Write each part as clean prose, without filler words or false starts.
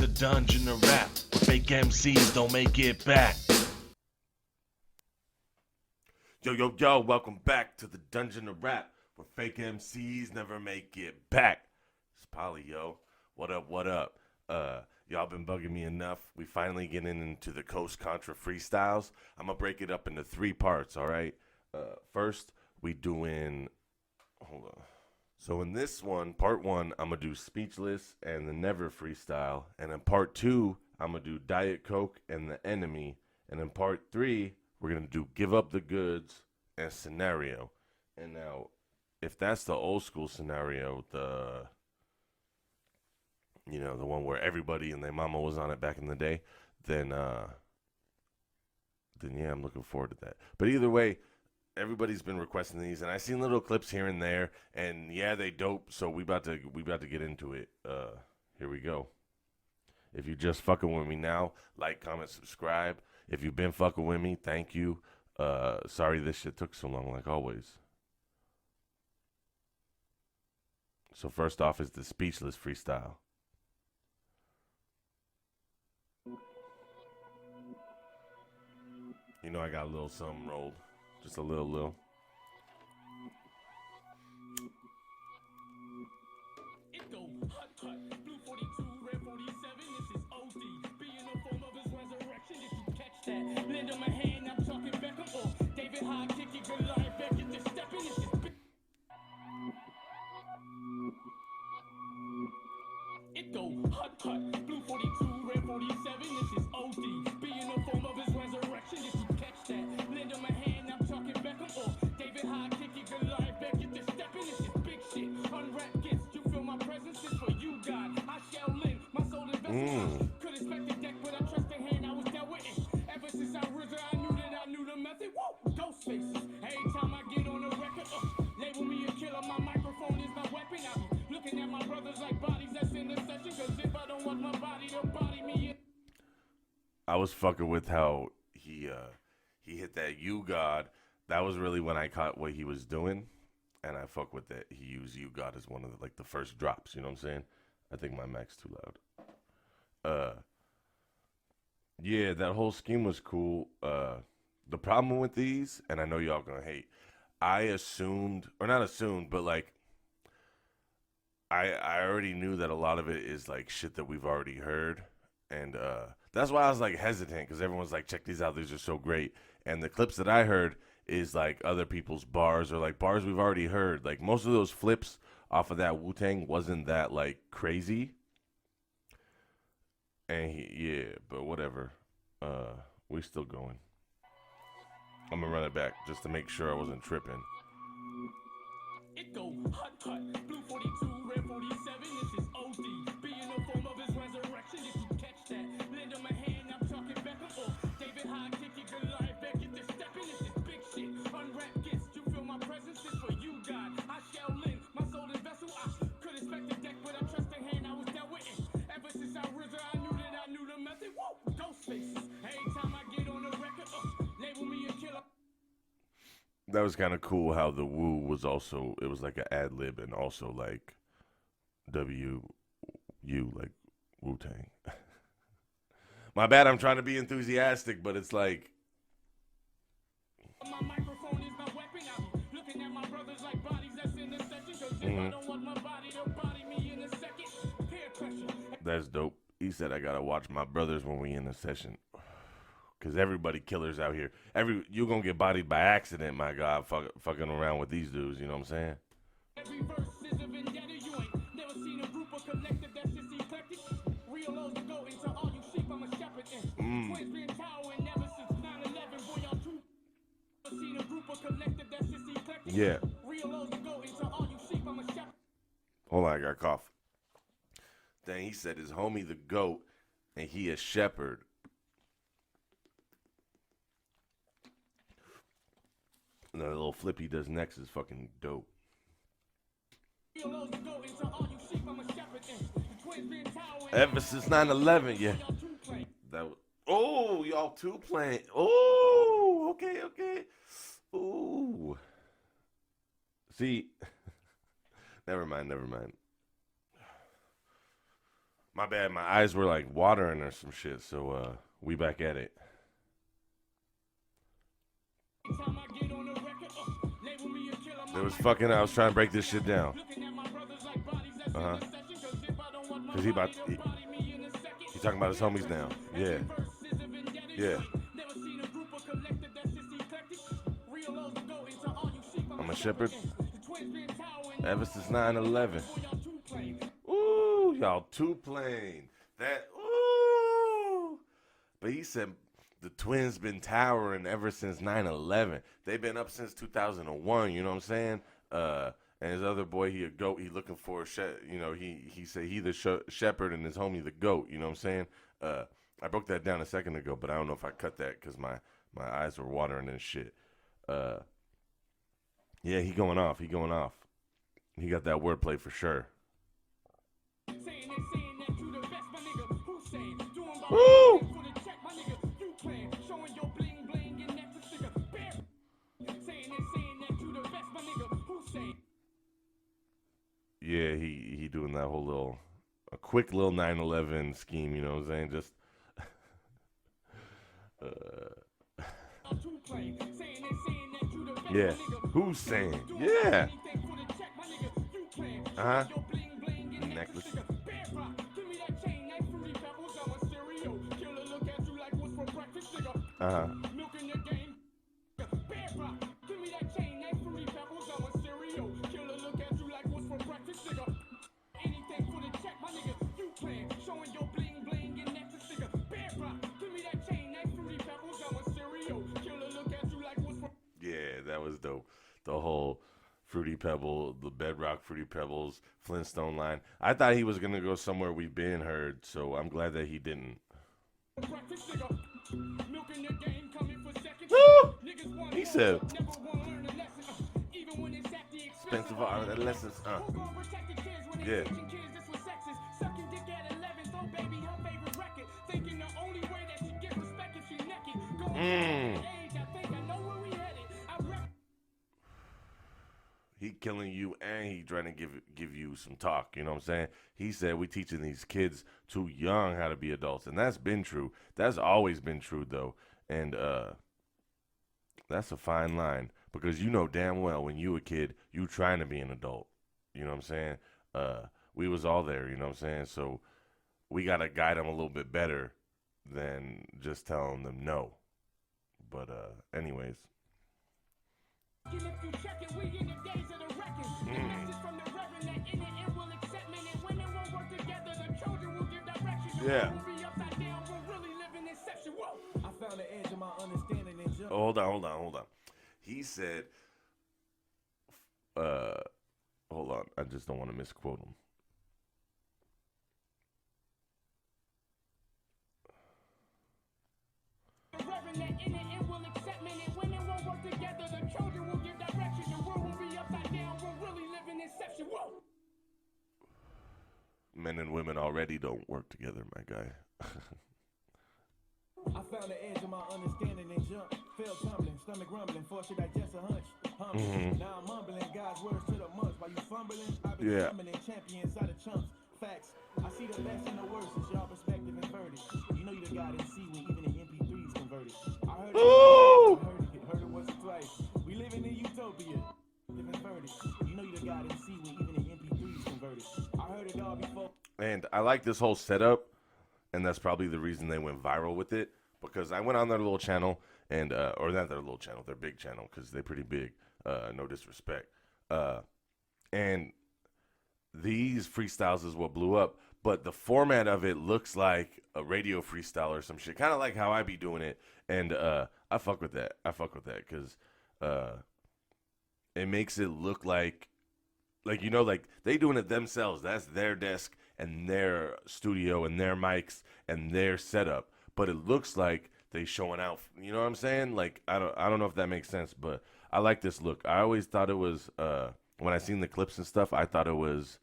the dungeon of rap. Fake MCs don't make it back. Yo, welcome back to the dungeon of rap, where fake MCs never make it back. It's Paulie, yo. What up? Y'all been bugging me enough. We finally getting into the Contra freestyles. I'm gonna break it up into 3 parts, alright? First, we doing, hold on. So in this one, part 1, I'm gonna do Speechless and the Never freestyle. And in part 2, I'm gonna do Diet Coke and the Enemy. And in part 3, we're gonna do Give Up the Goods and Scenario. And now, if that's the old school scenario, the one where everybody and their mama was on it back in the day, then yeah, I'm looking forward to that. But either way, everybody's been requesting these, and I seen little clips here and there, and yeah, they dope. So we about to get into it. Here we go. If you just fucking with me now, like, comment, subscribe. If you've been fucking with me, thank you. Sorry this shit took so long, like always. So first off is the Speechless freestyle. You know I got a little something rolled. Just a little. It go hot, blue 42, red 47, this is OD. Being a form of his resurrection, if you catch that. Lend him a hand, I'm talking back up off. David High, kick it, good line, back, get this stepping, this is big. It go hot, blue 42, red 47, this is OD. Being a form of his resurrection, if you catch that. Lend him a hand, I'm talking back up off. David High, kick it, good line, back, get this stepping, this is big shit. Unwrap gifts, you feel my presence, this for you, God. I shall live, my soul is vessel. Could expect the deck, but I trust the hand I was dealt with. Ever since I risen, I knew that I knew the method. Whoa, ghost faces. Every time I get on the record, label me a killer, my microphone is my weapon. I be looking at my brothers like bodies that's in the session, cause if I don't want my body to body me. I was fucking with how he hit that "You God." That was really when I caught what he was doing, and I fuck with that. He used "You God" as one of the first drops. You know what I'm saying? I think my mic's too loud. Yeah, that whole scheme was cool. The problem with these, and I know y'all gonna hate, I assumed, or not assumed, but I already knew that a lot of it is like shit that we've already heard, and that's why I was like hesitant, because everyone's like, check these out, these are so great. And the clips that I heard is like other people's bars, or like bars we've already heard. Like most of those flips off of that Wu-Tang wasn't that like crazy. And yeah, but whatever. We still going. I'm gonna run it back just to make sure I wasn't tripping. It go hot, blue 42, red 47, this is OD. Being a form of his resurrection, if you catch that. Lend him a hand, I'm talking back up off. David High, kick it, good line, back, get this stepping, this is big shit. Unwrap gifts, you feel my presence, this for you, God. I shall live, my soul is vessel. I could expect the deck, but I trust the hand I was dealt with. Ever since I risen, I knew that I knew the method. Whoa, ghost faces. Every time I get on the record, label me a killer. That was kind of cool how the Wu was also, it was like an ad lib, and also like W-U, like Wu-Tang. My bad, I'm trying to be enthusiastic, but it's like. My microphone is my weapon. I'm looking at my brothers like bodies that's in the session, cause if I don't want my body to body me in a second. Peer pressure. That's dope. He said I gotta watch my brothers when we in a session. Cause everybody killers out here. You gonna get bodied by accident, my God, fucking around with these dudes. You know what I'm saying? Every verse is a vendetta. You ain't never seen a group of collective that's just eclectic. Real lows to go into all you sheep. I'm a shepherd. Twins being towering ever since 9/11. Boy, y'all too. Never seen a group of collective that's just eclectic. Yeah. Real lows to go into all you sheep. I'm a shepherd. Hold on, I got a cough. Then he said his homie the GOAT, and he a shepherd. And the little flip he does next is fucking dope. Ever since 9/11, yeah. That was, oh, y'all two playing. Oh, okay. Ooh. See, never mind. My bad. My eyes were like watering or some shit. So we back at it. It was fucking. I was trying to break this shit down. Cause he talking about his homies now. Yeah. Yeah. I'm a shepherd ever since 9/11. Ooh, y'all too plain. That ooh. But he said the twins been towering ever since 9/11. They've been up since 2001. You know what I'm saying? And his other boy, he a goat. He looking for a he said he the shepherd and his homie the goat. You know what I'm saying? I broke that down a second ago, but I don't know if I cut that because my eyes were watering and shit. Yeah, he going off. He going off. He got that wordplay for sure. Woo! Yeah, he doing that whole a quick little 9/11 scheme, you know what I'm saying? Just yeah, who's saying? Yeah. Uh-huh. Necklace. Uh-huh. Yeah, that was dope. The whole Fruity Pebble, the Bedrock Fruity Pebbles, Flintstone line. I thought he was going to go somewhere we've been heard, so I'm glad that he didn't. Woo! He said, expensive adolescence. Yeah. He killing you and he trying to give you some talk, you know what I'm saying? He said we teaching these kids too young how to be adults, and that's been true. That's always been true though. And that's a fine line because you know damn well when you a kid, you trying to be an adult. You know what I'm saying? We was all there, you know what I'm saying? So we got to guide them a little bit better than just telling them no. But anyways. Yeah. Oh, hold on. He said, hold on. I just don't want to misquote him. Men and women already don't work together, my guy. I found the edge of my understanding and jump. Fell tumbling, stomach rumbling, forced to digest a hunch. Now I'm mumbling God's words to the months. While you fumbling, I've been summoning champions out of chumps. Facts. I see the best and the worst. It's your perspective inverted. You know you the God in C when even the MP3's converted. I heard it once or twice. We living in utopia. Inverted. You know you the God in C when even the MP3's converted. I heard it all before. And I like this whole setup. And that's probably the reason they went viral with it. Because I went on their little channel, and or not their little channel, their big channel, because they're pretty big. No disrespect. And these freestyles is what blew up. But the format of it looks like a radio freestyle or some shit. Kind of like how I be doing it. And I fuck with that. Because it makes it look like, you know, like they doing it themselves. That's their desk and their studio and their mics and their setup, but it looks like they showing out. You know what I'm saying? Like I don't know if that makes sense, but I like this look. I always thought it was when I seen the clips and stuff, I thought it was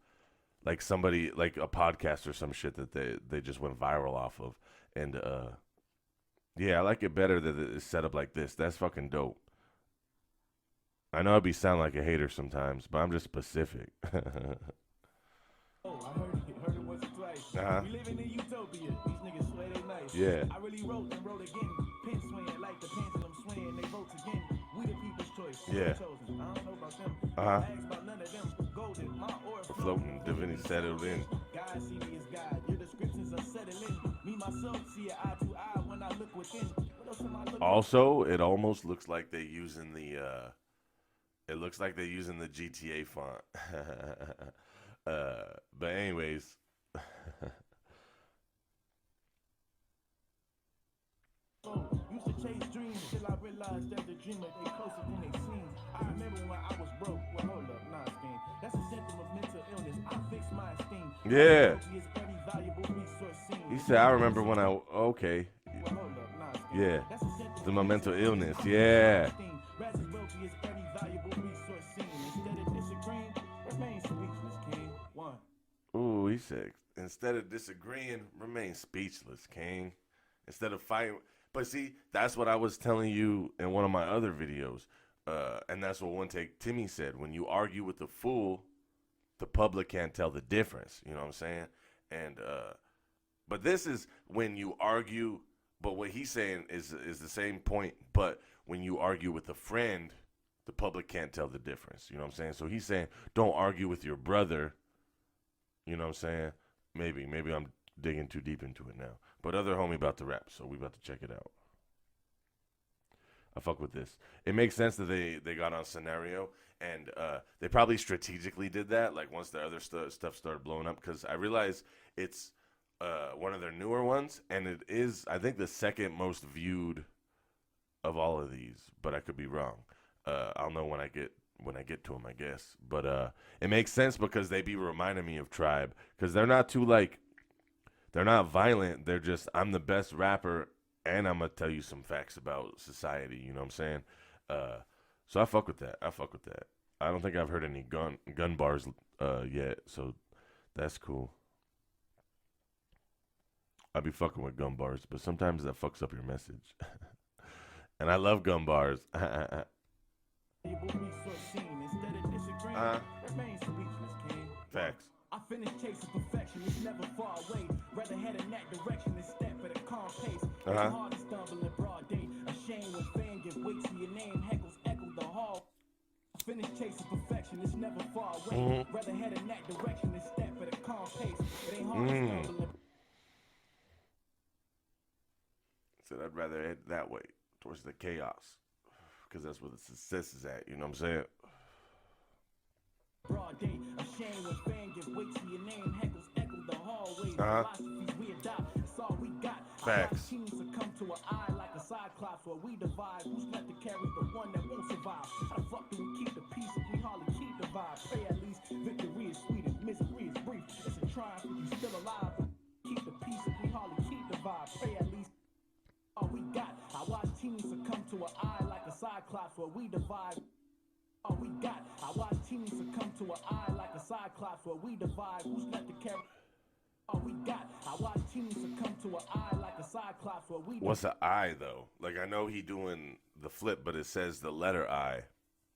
like somebody like a podcast or some shit that they just went viral off of. And yeah, I like it better that it's set up like this. That's fucking dope. I know I be sound like a hater sometimes, but I'm just specific. I heard it once or twice. Uh-huh. We living in utopia. These niggas swear they nice. Yeah. I really wrote and wrote again. Pen swinging like the pendulum swinging. They vote again. We the people's choice. Yeah. Chosen. I don't know about them. Uh-huh. I ask about none of them. Golden, my aura Floating, divinity settled in. God see me as God. Your descriptions are settling. Me myself see it eye to eye when I look within. What else am I looking? Also, it almost looks like they're using the it looks like they're using the GTA font. But anyways, used to chase dreams till I realized that the dreamer they closer than they seem. I remember when I was broke. Well, hold up, nah, Steen. That's a symptom of mental illness. I fixed my esteem. yeah. Is every valuable resource seen. He said, I remember when I okay. Well, hold up, nah, Steen. Yeah. That's a symptom The my mental illness. Yeah. Rather wealthy is every valuable resource seen. Instead of disagreeing, remain speechless, king. One. Ooh, he said, instead of disagreeing, remain speechless, King. Instead of fighting. But see, that's what I was telling you in one of my other videos. And that's what One Take Timmy said. When you argue with the fool, the public can't tell the difference. You know what I'm saying? And but this is when you argue, but what he's saying is the same point, but when you argue with a friend, the public can't tell the difference. You know what I'm saying? So he's saying, don't argue with your brother. You know what I'm saying? Maybe I'm digging too deep into it now. But other homie about to rap, so we about to check it out. I fuck with this. It makes sense that they got on Scenario, and they probably strategically did that, like once the other stuff started blowing up, because I realize it's one of their newer ones, and it is, I think, the second most viewed of all of these, but I could be wrong. I'll know when I get to them, I guess. But it makes sense because they be reminding me of Tribe, because they're not too, like, they're not violent. They're just, I'm the best rapper, and I'm going to tell you some facts about society. You know what I'm saying? So I fuck with that. I don't think I've heard any gun bars yet, so that's cool. I be fucking with gun bars, but sometimes that fucks up your message. And I love gun bars. Facts. I finished chasing perfection, it's never far away. Rather head in that direction than step at a calm pace. It's hard to stumble in broad day. Ashamed when fan give weight to your name, heckles echo the hall. I finished chasing perfection, it's never far away. Rather head in that direction than step at a calm pace. It ain't hard to stumble in. Said I'd rather head that way, towards the chaos. Because that's where the success is at, you know what I'm saying? Broad day, ashamed when fan give weight to your name, heckles echo the hallways. Philosophies we adopt, it's all we got. Facts. Teams succumb to an eye like a cyclops where we divide. Who's left to carry the one that won't survive? How the fuck do we keep the peace if we hardly keep the vibe? Pray at least victory is sweet and misery is brief. It's a triumph if you still alive. Keep the peace if we hardly keep the vibe. Pray at least all we got. I watch teams succumb to an eye like a cyclops where we divide. All we got. I watch teams succumb to an eye like a cyclops where we divide. Who's left to carry? All we got. I watch teams succumb to an eye like a cyclops where we. What's an I though? Like I know he doing the flip, but it says the letter I.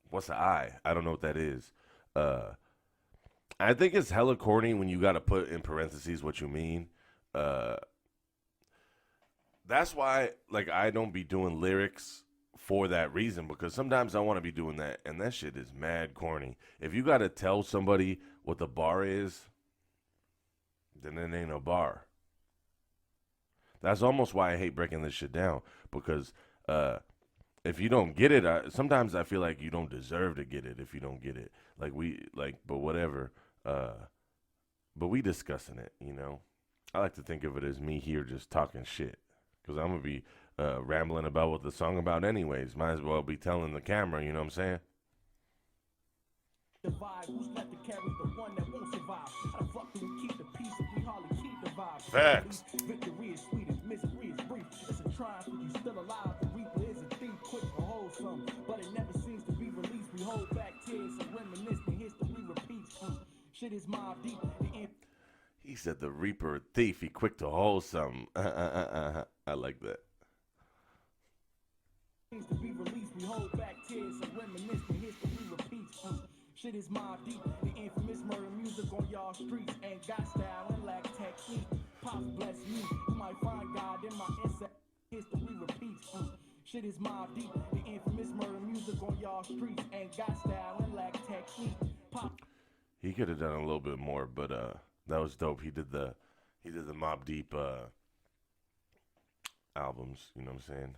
What's an I? I don't know what that is. I think it's hella corny when you got to put in parentheses what you mean. That's why, like, I don't be doing lyrics for that reason, because sometimes I want to be doing that, and that shit is mad corny. If you got to tell somebody what the bar is, then it ain't a bar. That's almost why I hate breaking this shit down, because if you don't get it, sometimes I feel like you don't deserve to get it if you don't get it. But whatever. But we discussing it, you know. I like to think of it as me here just talking shit, because I'm going to be rambling about what the song about anyways. Might as well be telling the camera, you know what I'm saying? Who's left to carry the one that won't survive? How the fuck do we keep the peace if we hardly keep the vibe? Facts. Victory is sweet and misery is brief. It's a triumph if you still alive. The reaper is a thief, quick to hold some, but it never seems to be released. We hold back tears and reminisce, and history repeats. Shit is mob deep. He said the reaper a thief. He quick to hold something. I like that. To be released, we hold back tears and reminisce, and history repeats. Shit is mob deep. The infamous murder music on y'all streets. Ain't got style and lack technique. Pops bless me. You might find God in my ancestors. History repeats. Shit is mob deep. The infamous murder music on y'all streets. Ain't got style and lack technique. He could have done a little bit more, but that was dope. He did the Mobb Deep albums. You know what I'm saying?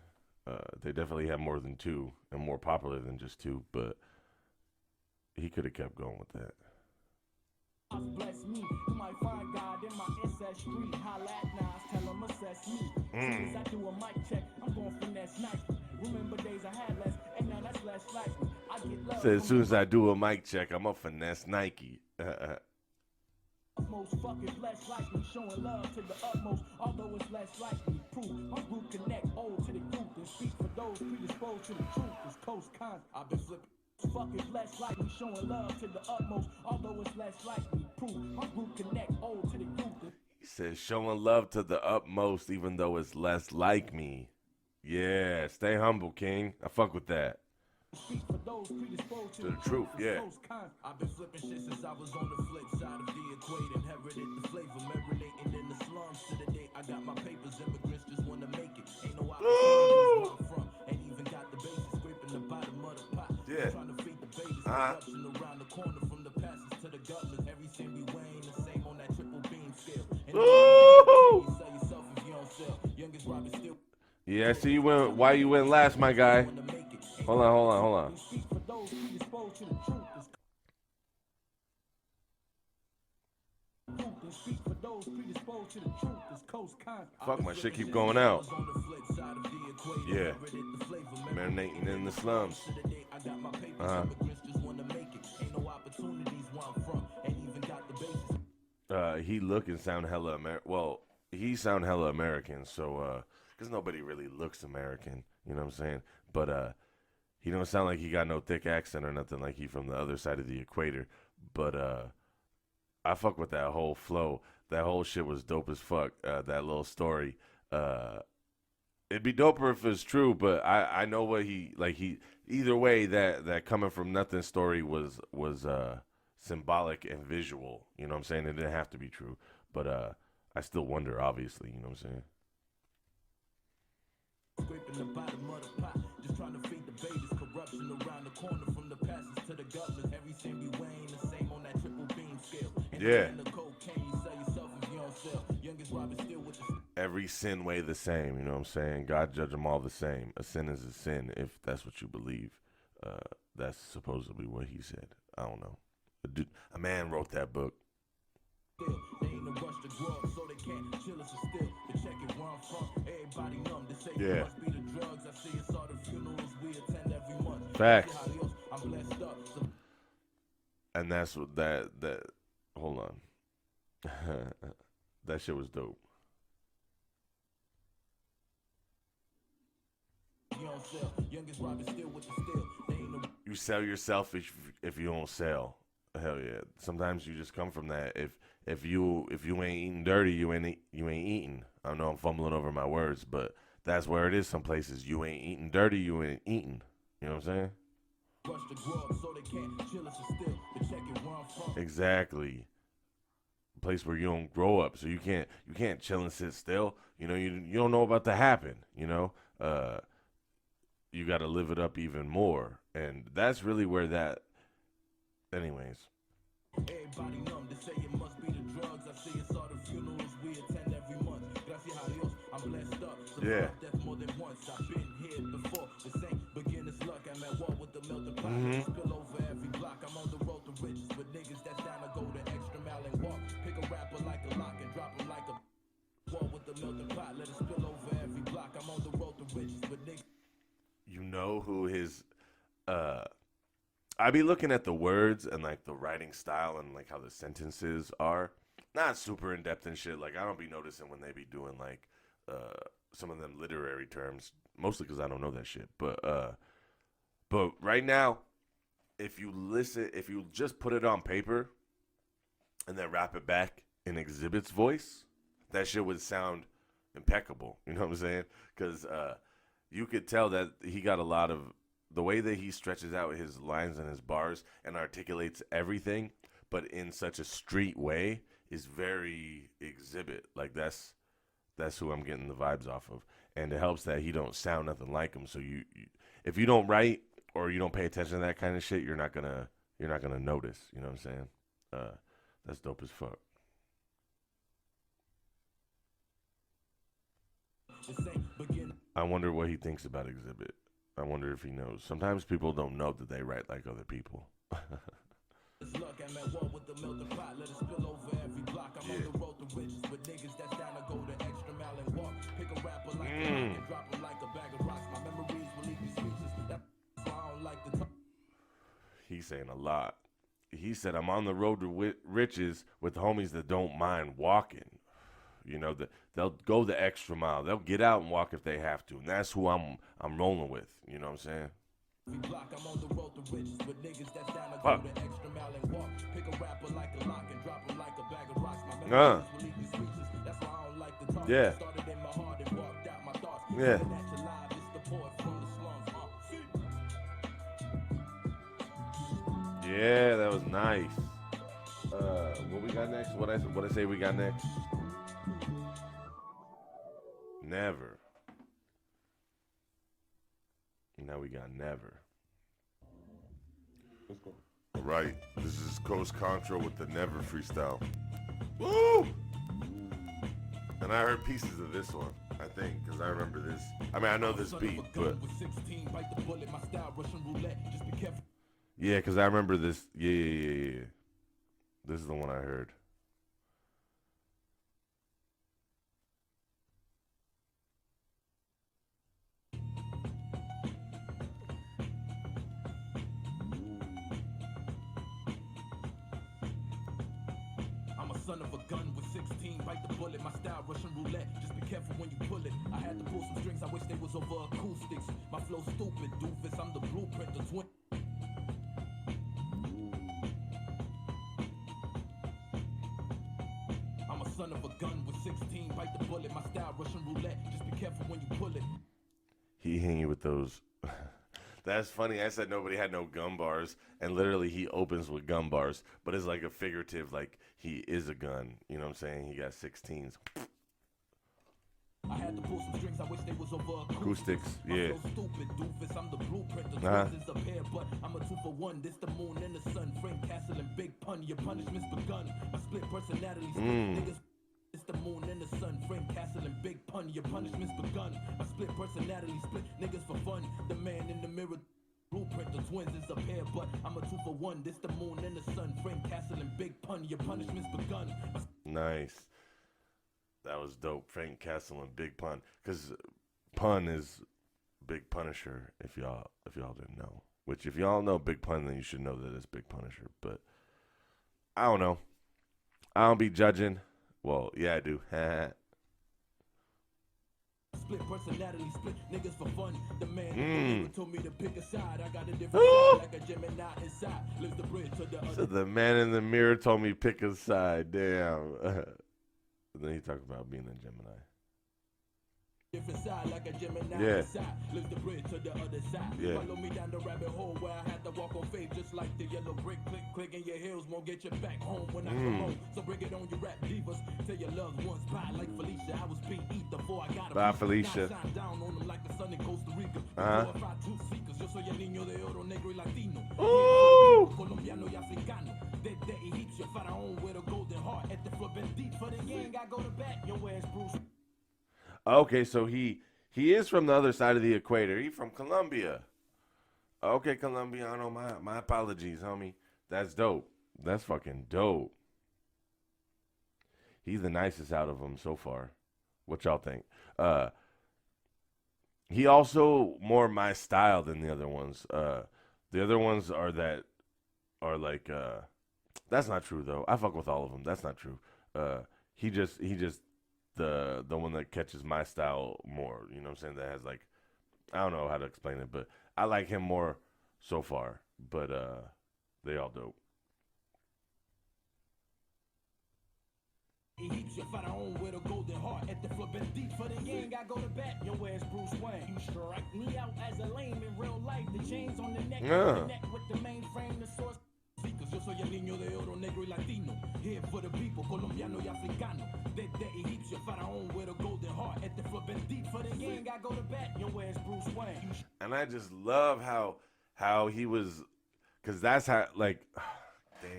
They definitely have more than two and more popular than just two, but he could have kept going with that. Bless me. You might find God in my ancestry. Holla at Nas, tell him assess me. Soon as I do a mic check, I'm going finesse night. Remember days I had less, and now that's less likely. I get love. Said as soon as I do a mic check, I'm a finesse Nike. Most fucking less likely, showing love to the utmost, although it's less likely. Proof my group connect old to the youth and speak for those predisposed to the truth. It's coast cons. I've been flipping. Fucking less likely, showing love to the utmost, although it's less likely. Proof my group connect old to the youth. He says showing love to the utmost, even though it's less like me. Yeah, stay humble, King. I fuck with that. Speak for those predisposed to the truth, yeah. I've been flipping shit since I was on the flip side of the equator. Inherited the flavor, marinating in the slums to the day I got my papers. Immigrants just want to make it. Ain't no opportunities where I'm from. Ain't even got the bases scraping the bottom of the pot. Yeah. Trying to feed the babies. Corruption around the corner from the pastors to the governors. Every cent we weighing the same on that triple beam scale. And you sell yourself if you don't sell. Youngest Robin still. Yeah, I see you went. Why you went last, my guy? Hold on. Fuck, my shit keep going out. Yeah. Marinating in the slums. He look and sound hella Well, he sound hella American, so because nobody really looks American, you know what I'm saying? But he don't sound like he got no thick accent or nothing, like he from the other side of the equator. But I fuck with that whole flow. That whole shit was dope as fuck. That little story. It'd be doper if it's true, but I know what he either way that coming from nothing story was symbolic and visual. You know what I'm saying? It didn't have to be true, but I still wonder, obviously. You know what I'm saying? Scraping the bottom of the pot, just trying to feed the babies. Corruption around the corner from the pastors to the governors. Every cent we weighing the same on that triple beam scale. And yeah. The cocaine, you sell yourself if you don't sell. Youngest Robin still with the. Every sin weigh the same. You know what I'm saying? God judge them all the same. A sin is a sin if that's what you believe. That's supposedly what he said. I don't know. A man wrote that book. They ain't no rush to grow up, so they can't chill us still. To check it where I'm from, everybody numb. They say it must be the drugs. I see it's all the funerals we attend every month. Facts. I'm blessed up. And that's what that hold on. That shit was dope. You sell yourself if you don't sell. Hell yeah. Sometimes you just come from that. If you ain't eating dirty, you ain't eating. I know I'm fumbling over my words, but that's where it is. Some places you ain't eating dirty, you ain't eating. You know what I'm saying? Exactly. A place where you don't grow up, so you can't chill and sit still. You know, you don't know about to happen. You know, you got to live it up even more, and that's really where that. Anyways. Everybody numb, they say it must be the drugs. I see it's all the funerals we attend every month. Gracias a Dios, I'm blessed up. Yeah. Death more than once. I've been here before. The same beginner's luck. I'm at war with the melting pot. Spill over every block. I'm on the road to riches with niggas that's down to go the extra mile and walk. Pick a rapper like a lock and drop him like a war with the melting pot. Let it spill over every block. I'm on the road to riches with niggas. You know who his I be looking at the words and like the writing style and like how the sentences are not super in depth and shit. Like I don't be noticing when they be doing like some of them literary terms, mostly because I don't know that shit. But right now, if you just put it on paper and then rap it back in Exhibit's voice, that shit would sound impeccable. You know what I'm saying? Because you could tell that he got a lot of the way that he stretches out his lines and his bars and articulates everything, but in such a street way, is very Exhibit. Like that's who I'm getting the vibes off of, and it helps that he don't sound nothing like him. So if you don't write or you don't pay attention to that kind of shit, you're not gonna notice. You know what I'm saying? That's dope as fuck. I wonder what he thinks about Exhibit. I wonder if he knows. Sometimes people don't know that they write like other people. He's saying a lot. He said, I'm on the road to riches with homies that don't mind walking. You know, they'll go the extra mile. They'll get out and walk if they have to. And that's who I'm rolling with. You know what I'm saying? Fuck. Yeah. Yeah. Yeah, that was nice. What we got next? What I say we got next? Never. Now we got Never. Let's go. Right. This is Coach Contra with the Never freestyle. Woo! And I heard pieces of this one, I think, because I remember this. I mean, I know this beat, but... Yeah, because I remember this. Yeah. This is the one I heard. I'm a son of a gun with 16, bite the bullet, my style Russian roulette, just be careful when you pull it. I had to pull some strings, I wish they was over acoustics. My flow stupid, doofus, I'm the blueprint, the twin. I'm a son of a gun with 16, bite the bullet, my style Russian roulette, just be careful when you pull it. He hang you with those. That's funny. I said nobody had no gun bars, and literally he opens with gun bars, but it's like a figurative, like he is a gun. You know what I'm saying? He got 16s. I had to pull some strings, I wish they was over acoustics. Yeah. Stupid doofus, I'm the blueprint, the twins is a pair, but I'm a 2-for-1. This the moon and the sun, Frank Castle and Big Pun. Your punishment's begun. My split personality, niggas. It's the moon and the sun, Frank Castle and Big Pun. Your punishment's begun. My split personality, split niggas for fun. The man in the mirror, blueprint, the twins is a pair, but I'm a 2-for-1. This the moon and the sun, Frank Castle and Big Pun. Your punishment's begun. Nice. That was dope. Frank Castle and Big Pun, because Pun is Big Punisher. If y'all didn't know, which if y'all know Big Pun, then you should know that it's Big Punisher. But I don't know. I don't be judging. Well, yeah, I do. Split personality, split niggas for fun. The man told me to pick a side. I got a different side, like a Gemini inside. Lives the bridge to the other. So the man in the mirror told me pick a side. Damn. And then he talked about being a Gemini. Different side, like a Gemini inside. Lives the bridge to the other side. Follow me down the rabbit hole where I had to walk on faith, just like the yellow brick. Click, click, and your heels won't get you back home when I come home. So bring it on, you rap divas. Tell your loved ones bye, like Felicia. I was being eat before I got bye, Felicia. Down on them like the sun in Costa Rica. Yo soy el niño de oro negro y latino. Colombiano y africano. De egipcio, faraón with a golden heart. At the flip and deep for the gang, I go to bat. Your ass Bruce. Okay, so he is from the other side of the equator. He from Colombia. Okay, Colombiano, my apologies, homie. That's dope. That's fucking dope. He's the nicest out of them so far. What y'all think? He also more my style than the other ones. The other ones are like that's not true though. I fuck with all of them. That's not true. He just the one that catches my style more. You know what I'm saying? That has like, I don't know how to explain it, but I like him more so far. But they all dope. Egipcio, faraón with a golden heart. At the flip and deep for the gang, I go to bat, yo, where's Bruce Wayne? You strike me out as a lame in real life. The chains on the neck, connect with the mainframe, the source. Cause yo soy el niño de oro, negro y latino. Here for the people, colombiano y africano. Desde egipcio, faraón with a golden heart. At the foot bendit for the gang, I go to bat, yo, where's Bruce Wayne? And I just love how he was, because that's how, like, damn,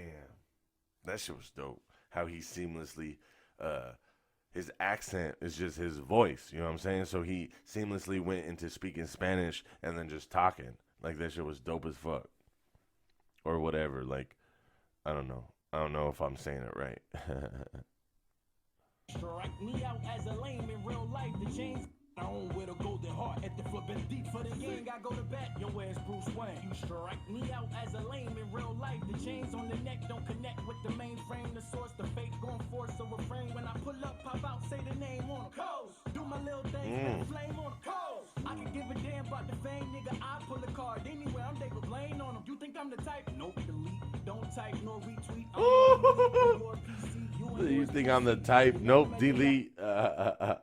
that shit was dope. How he seamlessly, his accent is just his voice, you know what I'm saying? So he seamlessly went into speaking Spanish and then just talking. Like, that shit was dope as fuck. Or whatever, like, I don't know. I don't know if I'm saying it right. Strike me out as a lame in real life. The chains on with a golden heart. At the foot bendit for the gang, I go to bat. Yo, where's Bruce Wayne? You strike me out as a lame in real life. The chains on the neck don't connect with the mainframe. The source, the fake gon' force a refrain. When I pull up, pop out, say the name on them. Coast. Do my little thing, flame on them. Coast. I can give a damn about the fame, nigga. I pull a card anywhere. I'm David Blaine on them. You think I'm the type? Nope, delete. Don't type nor retweet. I'm your PC. You think I'm the type? Nope, delete. I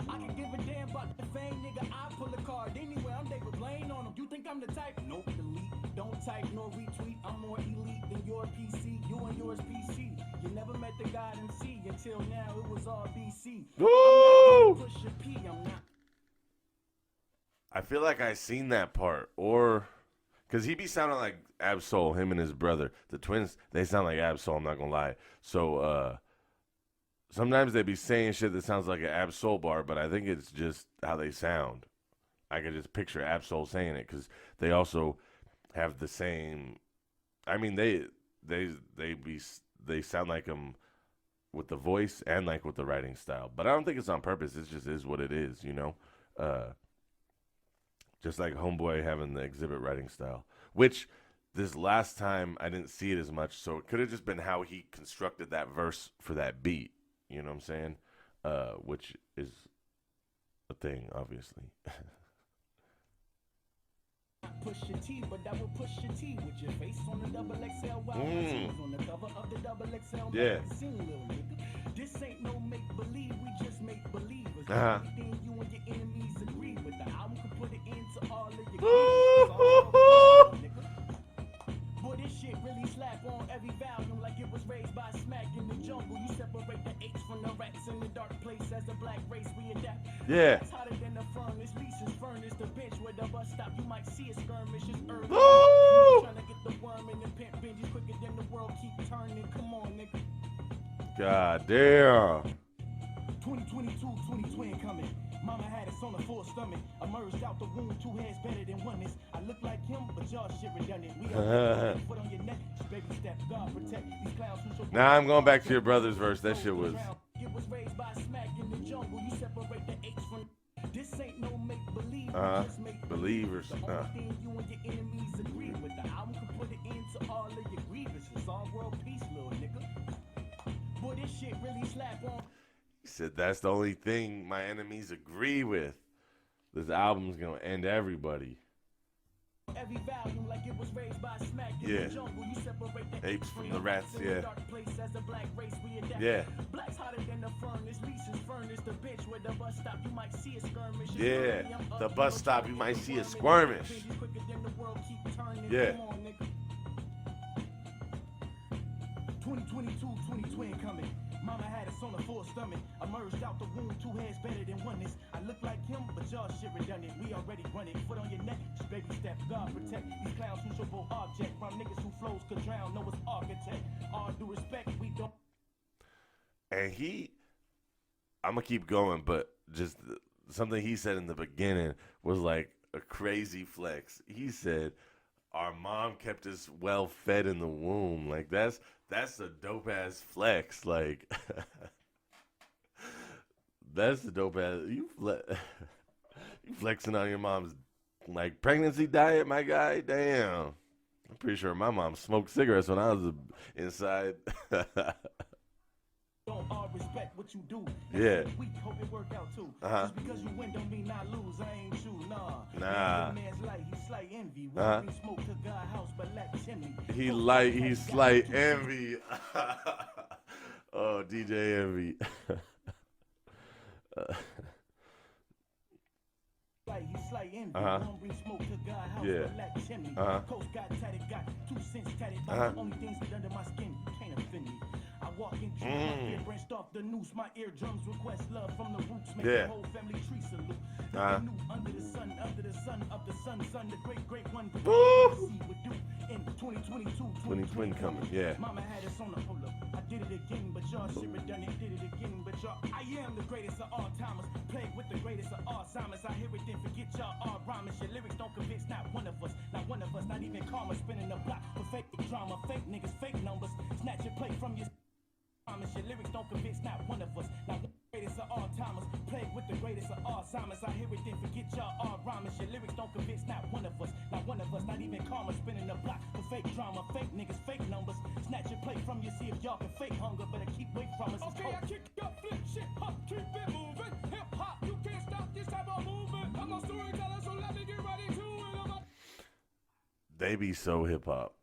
can give a damn about the fame, nigga. I pull a card anywhere. I'm David Blaine on them. You think I'm the type? Nope, delete. Don't type nor retweet. I'm more elite than your PC. You and yours PC. You never met the God MC until now. It was all BC. Woo! Push your P. I'm not. I feel like I seen that part, or because he be sounding like Absol, him and his brother, the twins. They sound like Absol. I'm not gonna lie. So sometimes they be saying shit that sounds like an Absol bar, but I think it's just how they sound. I could just picture Absol saying it because they also have the same. I mean, they sound like him with the voice and like with the writing style, but I don't think it's on purpose. It just is what it is, you know. Just like Homeboy having the exhibit writing style, which this last time I didn't see it as much, so it could have just been how he constructed that verse for that beat. You know what I'm saying? Which is a thing, obviously. Push your T, but I will push your T with your face on the double XL while my team's on the cover of the double XL magazine, little nigga. This ain't no make believe, we just make believers. Everything you and your enemies agree with. The album can put it into all of your grievances, nigga. Boy, this shit really slap on every volume like it was raised by smack in the jungle. You separate the apes from the rats in the dark place. As a black race, we adapt. Yeah. It's hotter than the furnace. Lisa's furnace, the bench where the bus stop. You might see a skirmish. It's early. Trying to get the worm in the pimp binges quicker than the world keep turning. Come on, nigga. God damn. 2022, 2020 coming. Mama had us on a full stomach. Emerged out the womb, two heads better than oneness. I look like him, but y'all shit redundant. We are foot on your neck. Baby step, God protect these clowns who show. Now I'm going back to your brother's verse. That shit was. It was raised by smack in the jungle. You separate the apes from. This ain't no make believe. Just make believers. The only thing you and your enemies agree with. The album can put it into all of your grievances. All world peace, little nigga. Boy, this shit really slap on. He said that's the only thing my enemies agree with. This album's gonna end everybody. Every volume like it was raised by smack in the jungle. You separate the apes from the rats, yeah. Dark place as a black race we adapt. Yeah. Black's hotter than the furnace. Lisa's furnace, the bench where the bus stop. You might see a skirmish. Yeah. The bus stop, you might see a skirmish. Yeah. 2022, 2020 coming. Mama had us on a full stomach. Emerged out the womb, two heads better than oneness. I look like him, but y'all shit redundant. We already running. Foot on your neck, just baby step. God protect these clowns who show both object. From niggas who flows could drown. Know it's architect. All due respect, we don't. And I'm gonna keep going, but just something he said in the beginning was like a crazy flex. He said, "Our mom kept us well fed in the womb." Like that's a dope ass flex. Like that's the dope ass. You flexing on your mom's like pregnancy diet, my guy. Damn, I'm pretty sure my mom smoked cigarettes when I was inside. Don't respect what you do. Yeah. We hope it work out too. Uh-huh. Just because you win don't mean I lose. I ain't you, nah. Nah. Man's light, he slight envy. Uh-huh. He smoke to God house, but lack chimney. He slight envy. Oh, DJ Envy. He slight envy. Uh-huh. Bring smoke to God house, Yeah. but lack chimney. Uh-huh. Coast got tatted, got 2 cents tatted. Uh-huh. The only things that under my skin can't offend me. I walk in true, my fear branched off the noose. My eardrums request love from the roots. Make Yeah. the whole family tree salute. Uh-huh. New under the sun of the sun, the great one. Woo! See would do in 2022, 2020 coming, yeah. Mama had us on the hold up. I did it again, but y'all shit redundant. Did it again, but y'all. I am the greatest of all timers. Plagued with the greatest of Alzheimer's. I hear it, then forget y'all all rhymers. Your lyrics don't convince not one of us. Not one of us, not even karma. Spinning the block for fake drama. Fake niggas, fake numbers. Snatch your plate from your. Your lyrics don't convince not one of us. Not one of the greatest of all timers. Plagued with the greatest of Alzheimer's. I hear it, then forget y'all all rhymers. Your lyrics don't convince not one of us. Not one of us, not even karma. Spinning the block for fake drama. Fake niggas, fake numbers. Snatch your plate from you, see if y'all can fake hunger. Better keep away from us. Okay, I kick up, flip shit, hop, keep it moving. Hip hop, you can't stop this type of movement. I'm a storyteller, so let me get ready to it. They be so hip hop.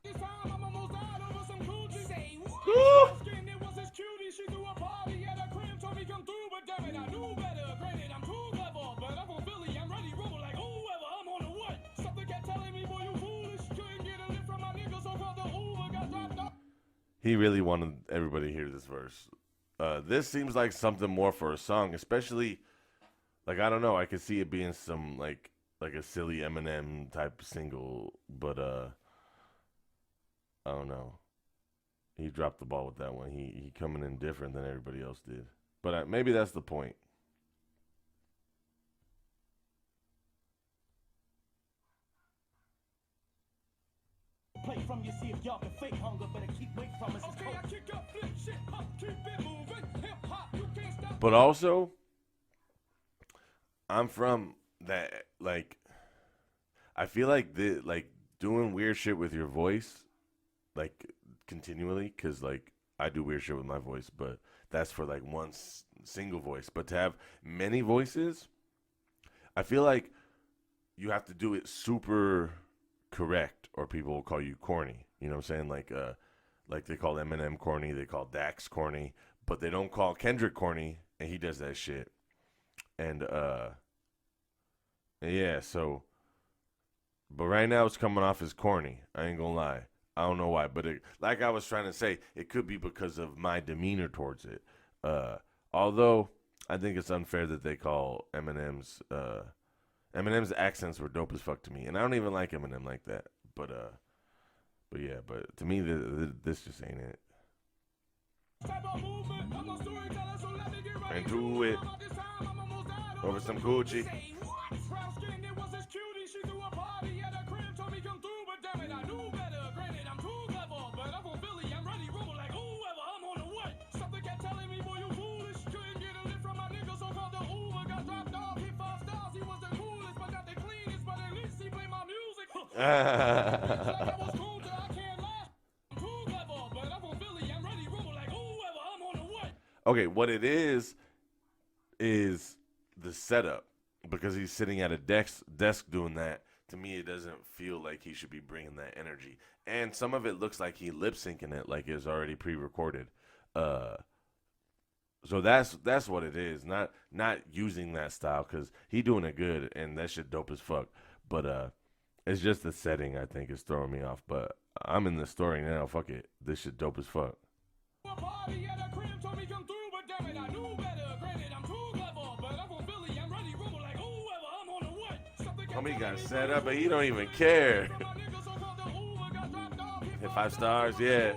This time I'm almost out over some coochie. Say what? Skin, it was his cutie. She threw a party at a crib, told me come through, but damn it, I knew better. Granted, I'm too clever, but I'm from Philly. I'm ready, rumble like whoever. I'm on the what? Something kept telling me, boy, you foolish. Couldn't get a lift from my nigga, so called the Uber got dropped off. He really wanted everybody to hear this verse. This seems like something more for a song, especially, like, I don't know, I could see it being some, like a silly Eminem type single, but, I don't know. He dropped the ball with that one. He coming in different than everybody else did. But maybe that's the point. Play from you, see if y'all can fake hunger. Better keep away from us. Okay, I kick up, flip shit, hop, keep it moving. Hip hop, you can't stop. But also, I'm from that, like, I feel like doing weird shit with your voice, like, continually, because, like, I do weird shit with my voice, but that's for, like, one single voice. But to have many voices, I feel like you have to do it super correct, or people will call you corny. You know what I'm saying? Like they call Eminem corny, they call Dax corny, but they don't call Kendrick corny, and he does that shit. And, yeah, so, but right now it's coming off as corny. I ain't gonna lie. I don't know why, but like I was trying to say, it could be because of my demeanor towards it. Although I think it's unfair that they call Eminem's accents were dope as fuck to me, and I don't even like Eminem like that. But yeah, but to me, this just ain't it. Into it over some Gucci. Okay, what it is the setup, because he's sitting at a desk doing that. To me, it doesn't feel like he should be bringing that energy, and some of it looks like he lip syncing it, like it's already pre-recorded. So that's what it is. Not using that style, because he doing it good and that shit dope as fuck. But it's just the setting, I think, is throwing me off. But I'm in the story now. Fuck it, this shit dope as fuck. Homie got set up, but he don't even care. Hit 5 stars, yeah.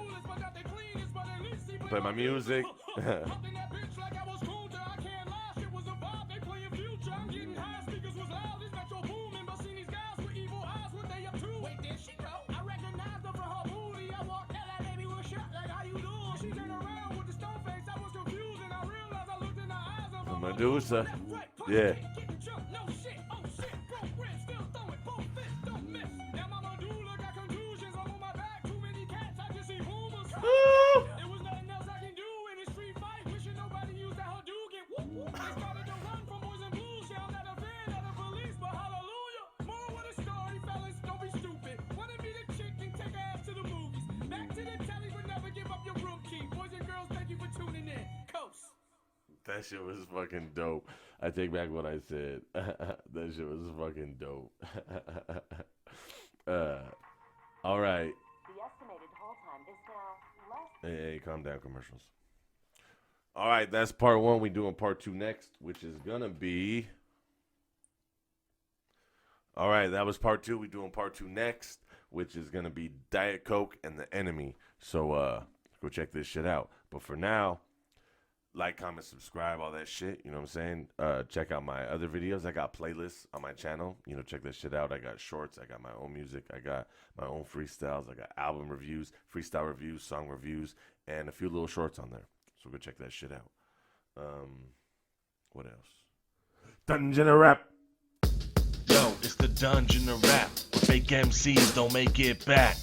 Play my music. Medusa, yeah. That shit was fucking dope. I take back what I said. That shit was fucking dope. All right. The estimated hold time is now less. Hey, calm down, commercials. All right, that's part one. We doing part two next, which is gonna be. All right, that was part two. We doing part two next, which is gonna be Diet Coke and the Enemy. So go check this shit out. But for now, like, comment, subscribe, all that shit. You know what I'm saying? Check out my other videos. I got playlists on my channel. You know, check that shit out. I got shorts. I got my own music. I got my own freestyles. I got album reviews, freestyle reviews, song reviews, and a few little shorts on there. So go check that shit out. What else? Dungeon of Rap. Yo, it's the Dungeon of Rap. Fake MCs don't make it back.